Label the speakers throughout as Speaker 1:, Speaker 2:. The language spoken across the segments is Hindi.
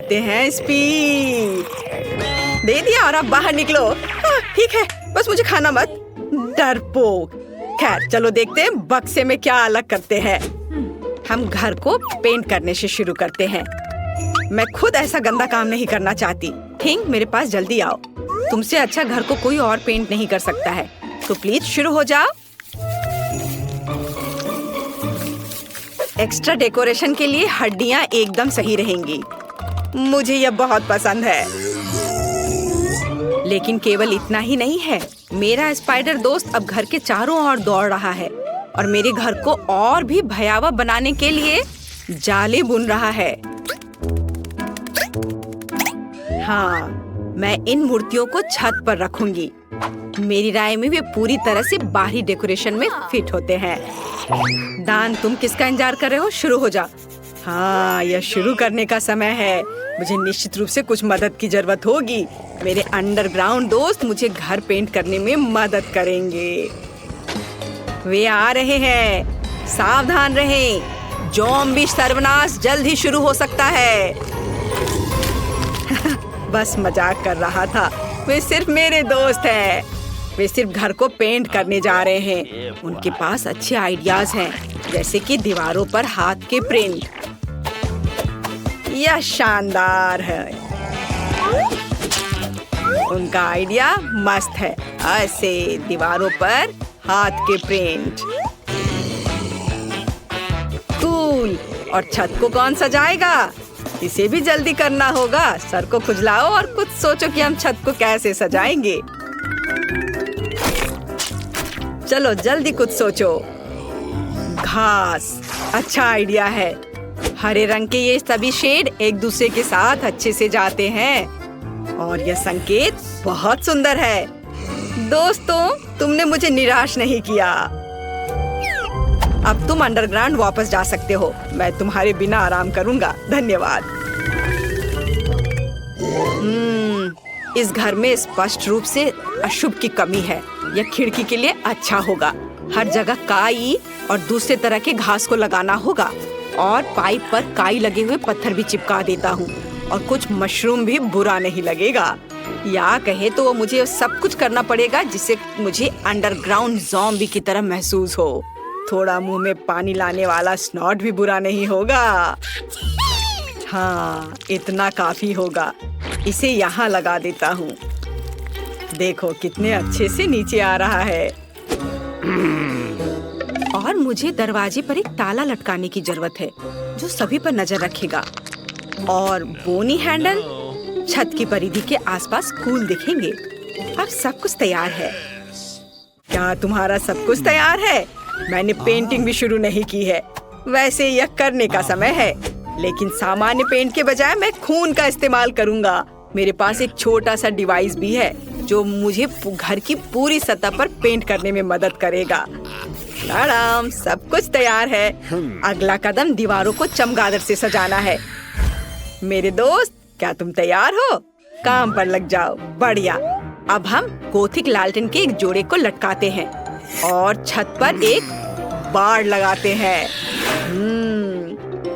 Speaker 1: देखते हैं स्पीड। दे दिया और अब बाहर निकलो। ठीक है, बस मुझे खाना मत, डरपोक। खैर चलो देखते हैं बक्से में क्या अलग करते हैं। हम घर को पेंट करने से शुरू करते हैं। मैं खुद ऐसा गंदा काम नहीं करना चाहती। थिंग, मेरे पास जल्दी आओ। तुमसे अच्छा घर को कोई और पेंट नहीं कर सकता है, तो प्लीज शुरू हो जाओ। एक्स्ट्रा डेकोरेशन के लिए हड्डियां एकदम सही रहेंगी। मुझे यह बहुत पसंद है। लेकिन केवल इतना ही नहीं है, मेरा स्पाइडर दोस्त अब घर के चारों ओर दौड़ रहा है और मेरे घर को और भी भयावह बनाने के लिए जाले बुन रहा है। हाँ, मैं इन मूर्तियों को छत पर रखूंगी। मेरी राय में वे पूरी तरह से बाहरी डेकोरेशन में फिट होते हैं। दान, तुम किसका इंतजार कर रहे हो? शुरू हो जा। हाँ, यह शुरू करने का समय है। मुझे निश्चित रूप से कुछ मदद की जरूरत होगी। मेरे अंडरग्राउंड दोस्त मुझे घर पेंट करने में मदद करेंगे। वे आ रहे हैं, सावधान रहें। ज़ॉम्बी सर्वनाश जल्द ही शुरू हो सकता है। बस मजाक कर रहा था। वे सिर्फ मेरे दोस्त हैं। वे सिर्फ घर को पेंट करने जा रहे हैं। उनके पास अच्छे आइडियाज हैं, जैसे कि दीवारों पर हाथ के प्रिंट। यह शानदार है। उनका आइडिया मस्त है। ऐसे दीवारों पर हाथ के प्रिंट। कूल। और छत को कौन सजाएगा? इसे भी जल्दी करना होगा। सर को खुजलाओ और कुछ सोचो कि हम छत को कैसे सजाएंगे। चलो जल्दी कुछ सोचो। घास, अच्छा आइडिया है। हरे रंग के ये सभी शेड एक दूसरे के साथ अच्छे से जाते हैं और यह संकेत बहुत सुंदर है। दोस्तों, तुमने मुझे निराश नहीं किया। अब तुम अंडरग्राउंड वापस जा सकते हो। मैं तुम्हारे बिना आराम करूंगा। धन्यवाद। इस घर में स्पष्ट रूप से अशुभ की कमी है। यह खिड़की के लिए अच्छा होगा। हर जगह काई और दूसरे तरह के घास को लगाना होगा और पाइप पर काई लगे हुए पत्थर भी चिपका देता हूँ और कुछ मशरूम भी बुरा नहीं लगेगा। या कहे तो वो मुझे सब कुछ करना पड़ेगा जिससे मुझे अंडरग्राउंड ज़ॉम्बी की तरह महसूस हो। थोड़ा मुंह में पानी लाने वाला स्नॉट भी बुरा नहीं होगा। हाँ, इतना काफी होगा। इसे यहाँ लगा देता हूँ। देखो कितने अच्छे से नीचे आ रहा है। और मुझे दरवाजे पर एक ताला लटकाने की जरूरत है जो सभी पर नजर रखेगा। और बोनी हैंडल छत की परिधि के आसपास कूल दिखेंगे। अब सब कुछ तैयार है। क्या तुम्हारा सब कुछ तैयार है? मैंने पेंटिंग भी शुरू नहीं की है। वैसे यह करने का समय है, लेकिन सामान्य पेंट के बजाय मैं खून का इस्तेमाल करूंगा। मेरे पास एक छोटा सा डिवाइस भी है जो मुझे घर की पूरी सतह पर पेंट करने में मदद करेगा। आराम, सब कुछ तैयार है। अगला कदम दीवारों को चमगादड़ से सजाना है। मेरे दोस्त, क्या तुम तैयार हो? काम पर लग जाओ। बढ़िया। अब हम गोथिक लालटेन के एक जोड़े को लटकाते हैं और छत पर एक बाड़ लगाते हैं।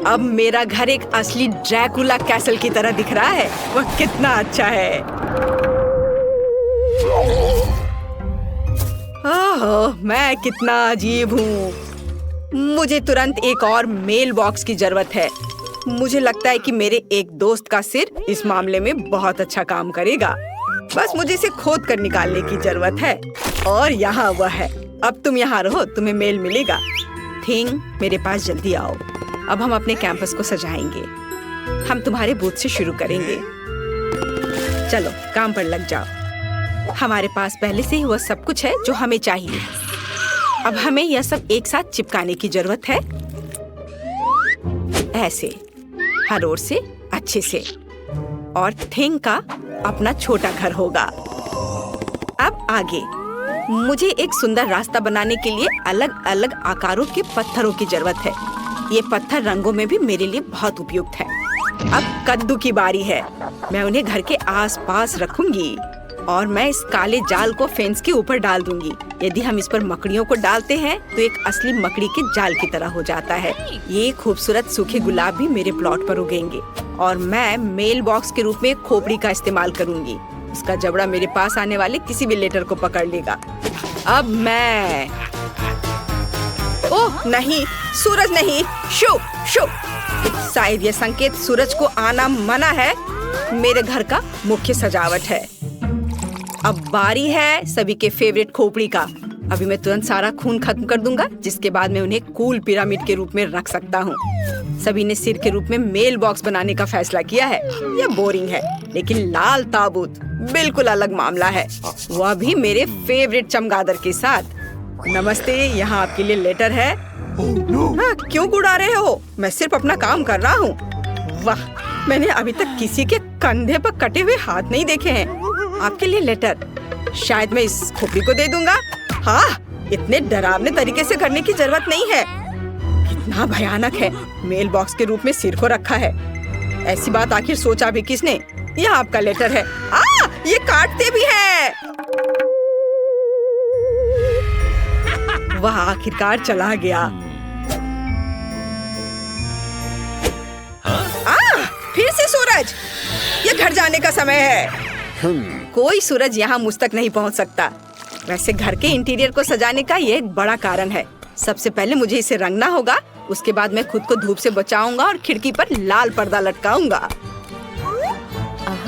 Speaker 1: अब मेरा घर एक असली ड्रैकुला कैसल की तरह दिख रहा है। वह कितना अच्छा है। ओह, मैं कितना अजीब हूँ। मुझे तुरंत एक और मेल बॉक्स की जरूरत है। मुझे लगता है कि मेरे एक दोस्त का सिर इस मामले में बहुत अच्छा काम करेगा। बस मुझे इसे खोद कर निकालने की जरूरत है। और यहाँ वह है। अब तुम यहाँ रहो, तुम्हें मेल मिलेगा। थिंग, मेरे पास जल्दी आओ। अब हम अपने कैंपस को सजाएंगे। हम तुम्हारे बूथ से शुरू करेंगे। चलो काम पर लग जाओ। हमारे पास पहले से ही वह सब कुछ है जो हमें चाहिए। अब हमें यह सब एक साथ चिपकाने की जरूरत है। ऐसे, हर ओर से अच्छे से। और थिंग का अपना छोटा घर होगा। अब आगे मुझे एक सुंदर रास्ता बनाने के लिए अलग अलग आकारों के पत्थरों की जरूरत है। ये पत्थर रंगों में भी मेरे लिए बहुत उपयुक्त है। अब कद्दू की बारी है। मैं उन्हें घर के आसपास रखूंगी। और मैं इस काले जाल को फेंस के ऊपर डाल दूंगी। यदि हम इस पर मकड़ियों को डालते हैं तो एक असली मकड़ी के जाल की तरह हो जाता है। ये खूबसूरत सूखे गुलाब भी मेरे प्लॉट पर उगेंगे और मैं मेल बॉक्स के रूप में खोपड़ी का इस्तेमाल करूंगी। उसका जबड़ा मेरे पास आने वाले किसी भी लेटर को पकड़ लेगा। अब मैं ओह नहीं, सूरज नहीं, शो शो। शायद ये संकेत सूरज को आना मना है। मेरे घर का मुख्य सजावट है। अब बारी है सभी के फेवरेट खोपड़ी का। अभी मैं तुरंत सारा खून खत्म कर दूंगा, जिसके बाद मैं उन्हें कूल पिरामिड के रूप में रख सकता हूँ। सभी ने सिर के रूप में मेल बॉक्स बनाने का फैसला किया है। यह बोरिंग है, लेकिन लाल ताबूत बिल्कुल अलग मामला है, वह भी मेरे फेवरेट चमगादड़ के साथ। नमस्ते, यहाँ आपके लिए लेटर है। हाँ, क्यों गुड़ा रहे हो? मैं सिर्फ अपना काम कर रहा हूँ। वाह, मैंने अभी तक किसी के कंधे पर कटे हुए हाथ नहीं देखे हैं। आपके लिए लेटर, शायद मैं इस खोपड़ी को दे दूंगा। हाँ, इतने डरावने तरीके से करने की जरूरत नहीं है। कितना भयानक है, मेल बॉक्स के रूप में सिर को रखा है। ऐसी बात आखिर सोचा भी किसने? यह आपका लेटर है। ये काटते भी हैं। वह आखिरकार चला गया। फिर से सूरज, ये घर जाने का समय है। कोई सूरज यहाँ मुझ तक नहीं पहुँच सकता। वैसे घर के इंटीरियर को सजाने का ये एक बड़ा कारण है। सबसे पहले मुझे इसे रंगना होगा, उसके बाद मैं खुद को धूप से बचाऊंगा और खिड़की पर लाल पर्दा लटकाऊंगा।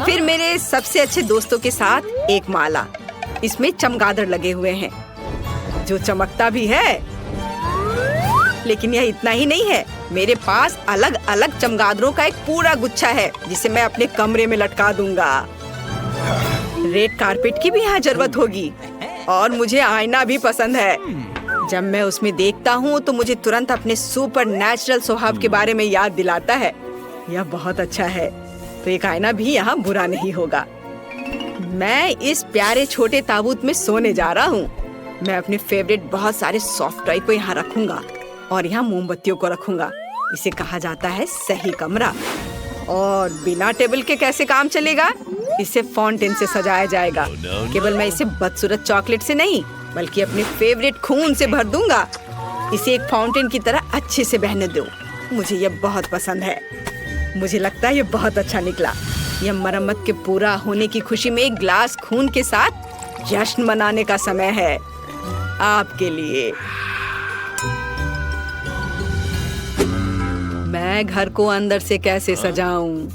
Speaker 1: फिर मेरे सबसे अच्छे दोस्तों के साथ एक माला। इसमें चमगादड़ लगे हुए हैं, जो चमकता भी है। लेकिन यह इतना ही नहीं है, मेरे पास अलग अलग चमगादड़ों का एक पूरा गुच्छा है, जिसे मैं अपने कमरे में लटका दूंगा। रेड कारपेट की भी यहाँ जरूरत होगी, और मुझे आईना भी पसंद है। जब मैं उसमें देखता हूँ तो मुझे तुरंत अपने सुपर नेचुरल स्वभाव के बारे में याद दिलाता है। यह बहुत अच्छा है, तो एक आईना भी यहाँ बुरा नहीं होगा। मैं इस प्यारे छोटे ताबूत में सोने जा रहा हूँ। मैं अपने फेवरेट बहुत सारे सॉफ्ट टॉय को यहाँ रखूंगा और यहाँ मोमबत्तियों को रखूंगा। इसे कहा जाता है सही कमरा। और बिना टेबल के कैसे काम चलेगा? इसे फाउंटेन से सजाया जाएगा। केवल मैं इसे बदसूरत चॉकलेट से नहीं, बल्कि अपने फेवरेट खून से भर दूंगा। इसे एक फाउंटेन की तरह अच्छे से बहने दो। मुझे यह बहुत पसंद है। मुझे लगता है यह बहुत अच्छा निकला। यह मरम्मत के पूरा होने की खुशी में एक ग्लास खून के साथ जश्न मनाने का समय है। आपके लिए। मैं घर को अंदर से कैसे सजाऊं?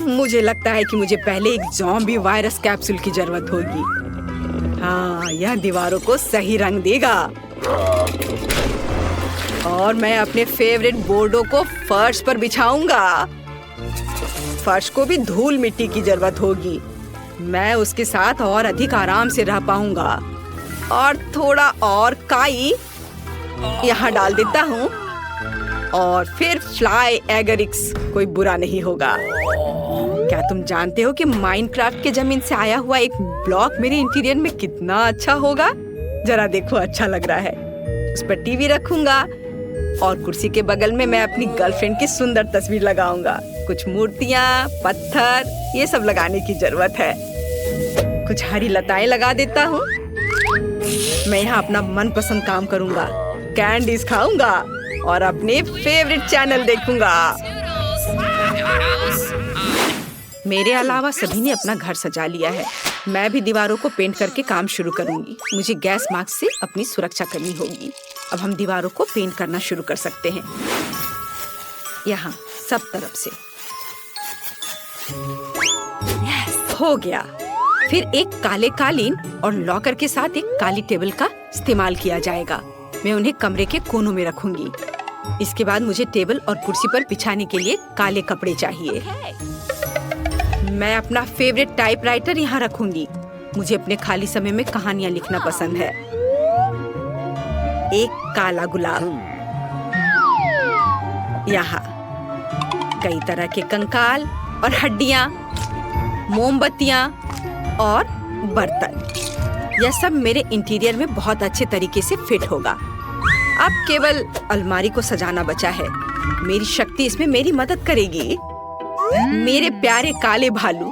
Speaker 1: मुझे लगता है कि मुझे पहले एक ज़ॉम्बी वायरस कैप्सूल की जरूरत होगी। हाँ, यह दीवारों को सही रंग देगा। और मैं अपने फेवरेट बोर्डों को फर्श पर बिछाऊंगा। फर्श को भी धूल मिट्टी की जरूरत होगी। मैं उसके साथ और अधिक आराम से रह पाऊंगा। और थोड़ा और काई यहाँ डाल देता हूँ। और फिर फ्लाई एगरिक्स, कोई बुरा नहीं होगा। क्या तुम जानते हो कि माइनक्राफ्ट के जमीन से आया हुआ एक ब्लॉक मेरे इंटीरियर में कितना अच्छा होगा? जरा देखो, अच्छा लग रहा है। उस पर टीवी रखूंगा और कुर्सी के बगल में मैं अपनी गर्लफ्रेंड की सुंदर तस्वीर लगाऊंगा। कुछ मूर्तियाँ, पत्थर, ये सब लगाने की जरूरत है। कुछ हरी लताएं लगा देता हूँ। मैं यहाँ अपना मनपसंद काम करूंगा, कैंडीज खाऊंगा और अपने फेवरेट चैनल देखूंगा। मेरे अलावा सभी ने अपना घर सजा लिया है। मैं भी दीवारों को पेंट करके काम शुरू करूंगी। मुझे गैस मास्क से अपनी सुरक्षा करनी होगी। अब हम दीवारों को पेंट करना शुरू कर सकते हैं। यहाँ सब तरफ से। हो गया। फिर एक काले कालीन और लॉकर के साथ एक काली टेबल का इस्तेमाल किया जाएगा। मैं उन्हें कमरे के कोनों में रखूंगी। इसके बाद मुझे टेबल और कुर्सी पर बिछाने के लिए काले कपड़े चाहिए। मैं अपना फेवरेट टाइपराइटर यहाँ रखूंगी। मुझे अपने खाली समय में कहानियाँ लिखना पसंद है। एक काला गुलाब, यहाँ कई तरह के कंकाल और हड्डियाँ, मोमबत्तियाँ और बर्तन। यह सब मेरे इंटीरियर में बहुत अच्छे तरीके से फिट होगा। अब केवल अलमारी को सजाना बचा है। मेरी शक्ति इसमें मेरी मदद करेगी। मेरे प्यारे काले भालू,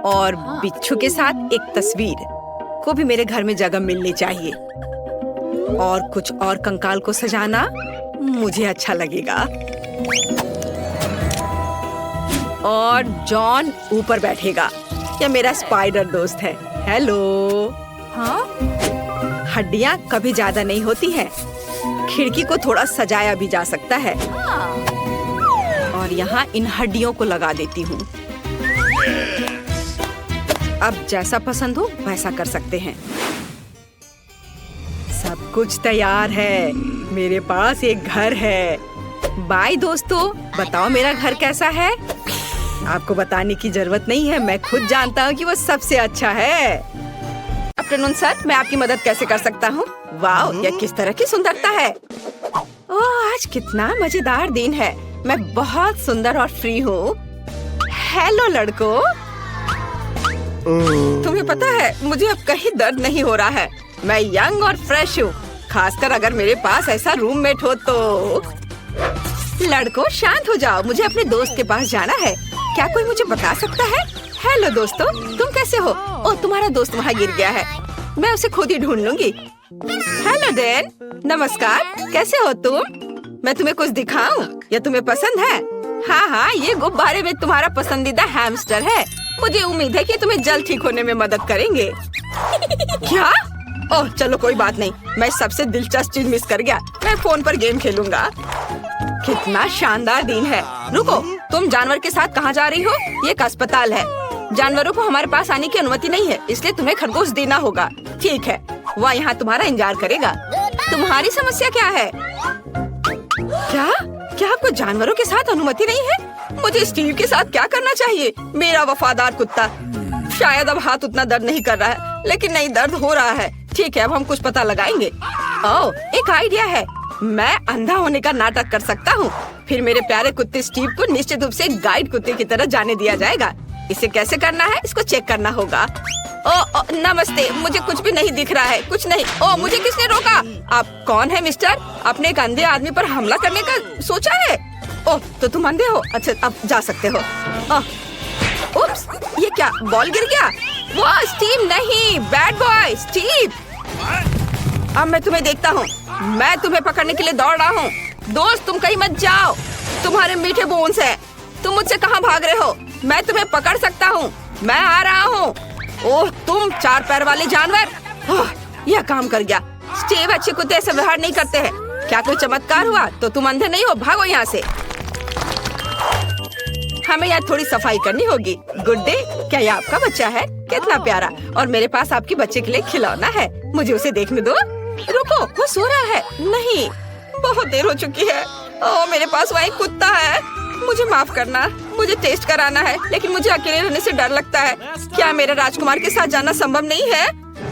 Speaker 1: और बिच्छू के साथ एक तस्वीर को भी मेरे घर में जगह मिलनी चाहिए। और कुछ और कंकाल को सजाना मुझे अच्छा लगेगा। और जॉन ऊपर बैठेगा। यह मेरा स्पाइडर दोस्त है। हेलो। हाँ? हड्डियाँ कभी ज्यादा नहीं होती हैं। खिड़की को थोड़ा सजाया भी जा सकता है। और यहाँ इन हड्डियों को लगा देती हूँ। अब जैसा पसंद हो वैसा कर सकते हैं। सब कुछ तैयार है। मेरे पास एक घर है। बाय दोस्तों, बताओ मेरा घर कैसा है? आपको बताने की जरूरत नहीं है, मैं खुद जानता हूँ कि वो सबसे अच्छा है। आफ्टरनून सर, मैं आपकी मदद कैसे कर सकता हूँ? वाह, यह किस तरह की सुंदरता है। ओह, आज कितना मजेदार दिन है। मैं बहुत सुंदर और फ्री हूँ। हेलो लड़कों। तुम्हें पता है, मुझे अब कहीं दर्द नहीं हो रहा है। मैं यंग और फ्रेश हूँ, खासकर अगर मेरे पास ऐसा रूममेट हो तो। लड़कों शांत हो जाओ, मुझे अपने दोस्त के पास जाना है। क्या कोई मुझे बता सकता है? हेलो दोस्तों, तुम कैसे हो? ओह, तुम्हारा दोस्त वहाँ गिर गया है। मैं उसे खुद ही ढूंढ लूंगी। हेलो डैन, नमस्कार, कैसे हो तुम? मैं तुम्हें कुछ दिखाऊं? या तुम्हें पसंद है? हाँ हाँ, ये गुब्बारे में तुम्हारा पसंदीदा हैमस्टर है। मुझे उम्मीद है कि तुम्हें जल्द ठीक होने में मदद करेंगे। क्या? ओह चलो कोई बात नहीं, मैं सबसे दिलचस्प चीज मिस कर गया। मैं फोन पर गेम खेलूंगा। कितना शानदार दिन है। रुको, तुम जानवर के साथ कहाँ जा रही हो? ये एक अस्पताल है। जानवरों को हमारे पास आने की अनुमति नहीं है, इसलिए तुम्हें खरगोश देना होगा। ठीक है, वह यहाँ तुम्हारा इंतजार करेगा। तुम्हारी समस्या क्या है? क्या आपको जानवरों के साथ अनुमति नहीं है? मुझे स्टीव के साथ क्या करना चाहिए? मेरा वफादार कुत्ता। शायद अब हाथ उतना दर्द नहीं कर रहा है, लेकिन नहीं, दर्द हो रहा है। ठीक है, अब हम कुछ पता लगाएंगे। ओह, एक आइडिया है। मैं अंधा होने का नाटक कर सकता हूँ। फिर मेरे प्यारे कुत्ते स्टीव को निश्चित रूप से गाइड कुत्ते की तरह जाने दिया जाएगा। इसे कैसे करना है, इसको चेक करना होगा। ओ, नमस्ते, मुझे कुछ भी नहीं दिख रहा है। कुछ नहीं। ओ, मुझे किसने रोका? आप कौन है मिस्टर? आपने एक अंधे आदमी पर हमला करने का सोचा है? ओह, तो तुम अंधे हो? अच्छा, अब जा सकते हो। उप्स, ये क्या, बॉल गिर गया? वो स्टीव नहीं, बैड बॉय स्टीव। अब मैं तुम्हें देखता हूँ। मैं तुम्हें पकड़ने के लिए दौड़ रहा हूँ। दोस्त, तुम कहीं मत जाओ। तुम्हारे मीठे बोन्स हैं। तुम मुझसे कहाँ भाग रहे हो? मैं तुम्हें पकड़ सकता हूँ। मैं आ रहा हूँ। ओह, तुम 4 पैर वाले जानवर। यह काम कर गया। स्टीव, अच्छे कुत्ते ऐसे व्यवहार नहीं करते हैं। क्या कोई चमत्कार हुआ? तो तुम अंधे नहीं हो। भागो यहाँ से। हमें यहाँ थोड़ी सफाई करनी होगी। गुड डे, क्या ये आपका बच्चा है? कितना प्यारा। और मेरे पास आपके बच्चे के लिए खिलौना है। मुझे उसे देखने दो। रुको, वो सो रहा है। नहीं, बहुत देर हो चुकी है। ओह, मेरे पास वहाँ एक कुत्ता है। मुझे माफ करना, मुझे टेस्ट कराना है, लेकिन मुझे अकेले रहने से डर लगता है। क्या मेरे राजकुमार के साथ जाना संभव नहीं है?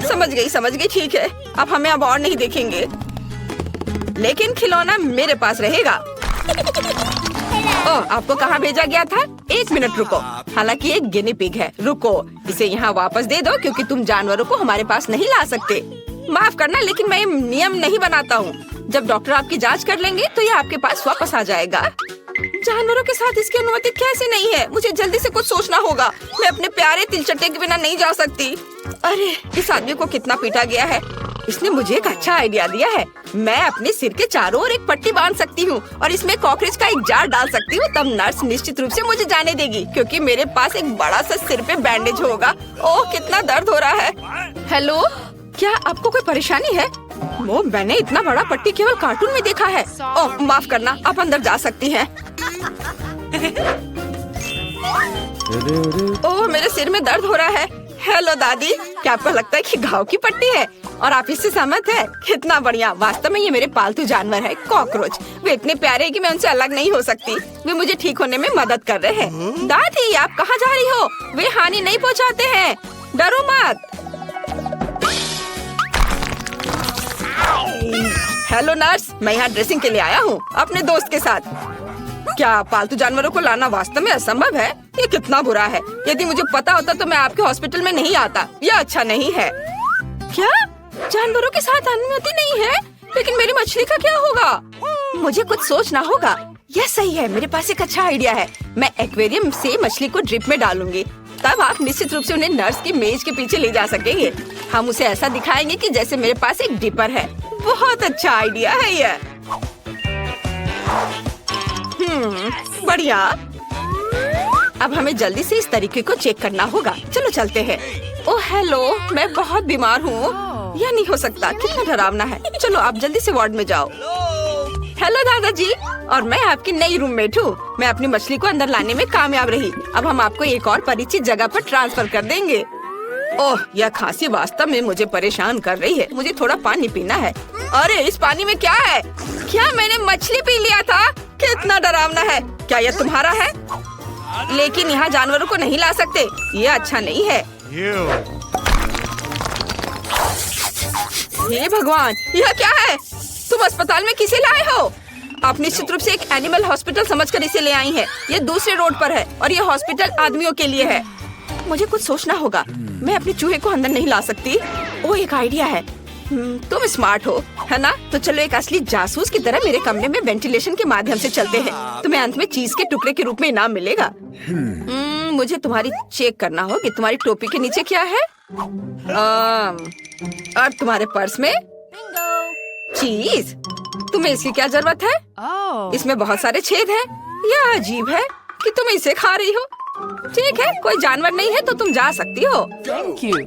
Speaker 1: समझ गई। ठीक है, अब हमें अब और नहीं देखेंगे, लेकिन खिलौना मेरे पास रहेगा। ओह, आपको कहाँ भेजा गया था? 1 मिनट रुको। हालांकि एक गिनी पिग है। रुको, इसे यहाँ वापस दे दो, क्योंकि तुम जानवरों को हमारे पास नहीं ला सकते। माफ करना, लेकिन मैं ये नियम नहीं बनाता हूँ। जब डॉक्टर आपकी जांच कर लेंगे तो ये आपके पास वापस आ जाएगा। जानवरों के साथ इसकी अनुमति कैसे नहीं है? मुझे जल्दी से कुछ सोचना होगा। मैं अपने प्यारे तिलचट्टे के बिना नहीं जा सकती। अरे, इस आदमी को कितना पीटा गया है। इसने मुझे एक अच्छा आइडिया दिया है। मैं अपने सिर के चारों ओर एक पट्टी बांध सकती हूँ और इसमें कॉकरोच का एक जार डाल सकती हूँ। तब नर्स निश्चित रूप से मुझे जाने देगी, क्योंकि मेरे पास एक बड़ा सा सिर पे बैंडेज होगा। ओह, कितना दर्द हो रहा है। हेलो, क्या आपको कोई परेशानी है? वो मैंने इतना बड़ा पट्टी केवल कार्टून में देखा है। ओह, माफ करना, आप अंदर जा सकती हैं। ओह, मेरे सिर में दर्द हो रहा है। हेलो दादी, क्या आपको लगता है कि घाव की पट्टी है और आप इससे सहमत है? कितना बढ़िया। वास्तव में ये मेरे पालतू जानवर है, कॉकरोच। वे इतने प्यारे हैं कि मैं उनसे अलग नहीं हो सकती। वे मुझे ठीक होने में मदद कर रहे हैं। दादी, आप कहाँ जा रही हो? वे हानि नहीं पहुँचाते हैं, डरो मत। हेलो नर्स, मैं यहाँ ड्रेसिंग के लिए आया हूँ अपने दोस्त के साथ। क्या पालतू जानवरों को लाना वास्तव में असंभव है? ये कितना बुरा है। यदि मुझे पता होता तो मैं आपके हॉस्पिटल में नहीं आता। यह अच्छा नहीं है। क्या जानवरों के साथ अनुमति नहीं है? लेकिन मेरी मछली का क्या होगा? मुझे कुछ सोचना होगा। यह सही है, मेरे पास एक अच्छा आइडिया है। मैं एक्वेरियम से मछली को ड्रिप में डालूंगी। तब आप निश्चित रूप से उन्हें नर्स की मेज के पीछे ले जा सकेंगे। हम उसे ऐसा दिखाएंगे कि जैसे मेरे पास एक डिपर है। बहुत अच्छा आइडिया है ये। बढ़िया। अब हमें जल्दी से इस तरीके को चेक करना होगा। चलो चलते हैं। ओह हेलो, मैं बहुत बीमार हूँ। यह नहीं हो सकता, कितना डरावना है। चलो आप जल्दी से वार्ड में जाओ। हेलो दादाजी, और मैं आपकी नई रूममेट हूँ। मैं अपनी मछली को अंदर लाने में कामयाब रही। अब हम आपको एक और परिचित जगह पर ट्रांसफर कर देंगे। ओह, यह खांसी वास्तव में मुझे परेशान कर रही है। मुझे थोड़ा पानी पीना है। अरे इस पानी में क्या है? क्या मैंने मछली पी लिया था? कितना डरावना है। क्या यह तुम्हारा है? लेकिन यहाँ जानवरों को नहीं ला सकते। ये अच्छा नहीं है। हे भगवान, यह क्या है? तुम अस्पताल में किसे लाए हो? आप निश्चित रूप से एक एनिमल हॉस्पिटल समझकर इसे ले आई हैं। ये दूसरे रोड पर है और ये हॉस्पिटल आदमियों के लिए है। मुझे कुछ सोचना होगा। मैं अपने चूहे को अंदर नहीं ला सकती। वो एक आइडिया है। तुम स्मार्ट हो, है ना? तो चलो एक असली जासूस की तरह मेरे कमरे में वेंटिलेशन के माध्यम से चलते हैं। तुम्हें अंत में चीज के टुकड़े के रूप में इनाम मिलेगा। मुझे तुम्हारी चेक करना होगी। तुम्हारी टोपी के नीचे क्या है? और तुम्हारे पर्स में चीज। तुम्हें इसकी क्या जरूरत है? इसमें बहुत सारे छेद हैं। यह अजीब है कि तुम इसे खा रही हो। ठीक है, कोई जानवर नहीं है तो तुम जा सकती हो।
Speaker 2: Thank you.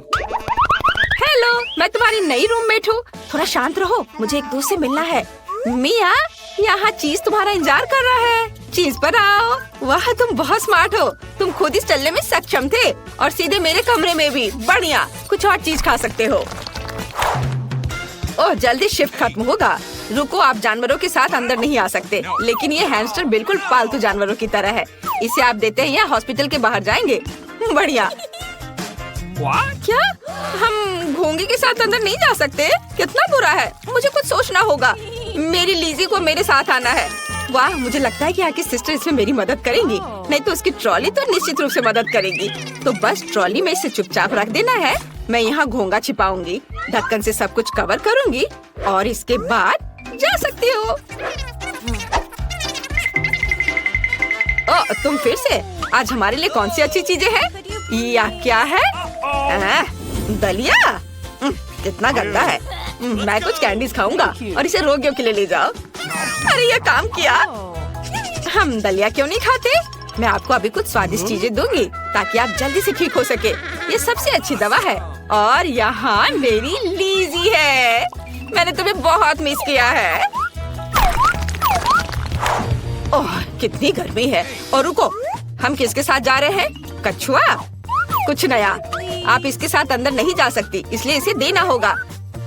Speaker 1: हेलो, मैं तुम्हारी नई रूममेट हूँ। थोड़ा शांत रहो, मुझे एक दोस्त से मिलना है। मिया, यहाँ चीज तुम्हारा इंतजार कर रहा है। चीज पर आओ। वाह, तुम बहुत स्मार्ट हो। तुम खुद इस चलने में सक्षम थे और सीधे मेरे कमरे में भी। बढ़िया, कुछ और चीज खा सकते हो। ओह, जल्दी शिफ्ट खत्म होगा। रुको, आप जानवरों के साथ अंदर नहीं आ सकते। लेकिन ये हैमस्टर बिल्कुल पालतू जानवरों की तरह है। इसे आप देते हैं या हॉस्पिटल के बाहर जाएंगे। बढ़िया। क्या हम घोंगे के साथ अंदर नहीं जा सकते? कितना बुरा है। मुझे कुछ सोचना होगा। मेरी लीजी को मेरे साथ आना है। वाह, मुझे लगता है कि आपकी सिस्टर इसमें मेरी मदद करेंगी। नहीं तो उसकी ट्रॉली तो निश्चित रूप से मदद करेगी। तो बस ट्रॉली में इसे चुपचाप रख देना है। मैं यहाँ घोंगा छिपाऊंगी, ढक्कन से सब कुछ कवर करूंगी और इसके बाद जा सकती हो। तुम फिर से? आज हमारे लिए कौन सी अच्छी चीजें हैं? या क्या है? दलिया? कितना गंदा है। मैं कुछ कैंडीज खाऊंगा और इसे रोगियों के लिए ले जाओ। अरे ये काम किया। हम दलिया क्यों नहीं खाते? मैं आपको अभी कुछ स्वादिष्ट चीजें दूंगी ताकि आप जल्दी से ठीक हो सके। ये सबसे अच्छी दवा है। और यहाँ मेरी लीजी है। मैंने तुम्हें बहुत मिस किया है। ओह, कितनी गर्मी है। और रुको, हम किसके साथ जा रहे हैं? कछुआ? कुछ नया। आप इसके साथ अंदर नहीं जा सकती, इसलिए इसे देना होगा।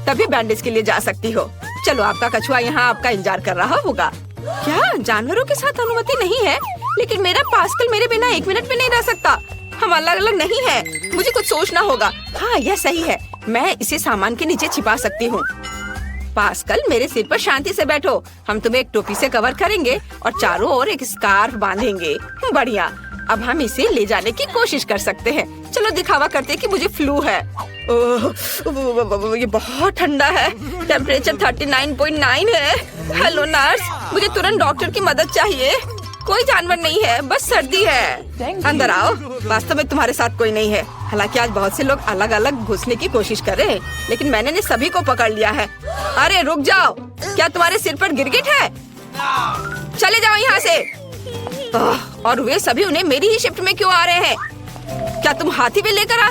Speaker 1: तभी बैंडेज के लिए जा सकती हो। चलो, आपका कछुआ यहाँ आपका इंतजार कर रहा होगा। क्या जानवरों के साथ अनुमति नहीं है? लेकिन मेरा पास्कल मेरे बिना 1 मिनट भी नहीं रह सकता। हम अलग अलग नहीं है। मुझे कुछ सोचना होगा। हाँ, यह सही है। मैं इसे सामान के नीचे छिपा सकती हूँ। पास्कल, मेरे सिर पर शांति से बैठो। हम तुम्हें एक टोपी से कवर करेंगे और चारों ओर एक स्कार्फ बांधेंगे। बढ़िया। अब हम इसे ले जाने की कोशिश कर सकते हैं। चलो दिखावा करते हैं कि मुझे फ्लू है। ओह, ये बहुत ठंडा है। टेम्परेचर 39.9 है। हेलो नर्स, मुझे तुरंत डॉक्टर की मदद चाहिए। कोई जानवर नहीं है, बस सर्दी है। अंदर आओ। वास्तव में तुम्हारे साथ कोई नहीं है। हालांकि आज बहुत से लोग अलग अलग घुसने की कोशिश कर रहे हैं, लेकिन मैंने सभी को पकड़ लिया है। अरे रुक जाओ, क्या तुम्हारे सिर पर गिरगिट है? चले जाओ यहाँ से। और वे सभी उन्हें मेरी ही शिफ्ट में क्यों आ रहे हैं? क्या तुम हाथी भी लेकर आ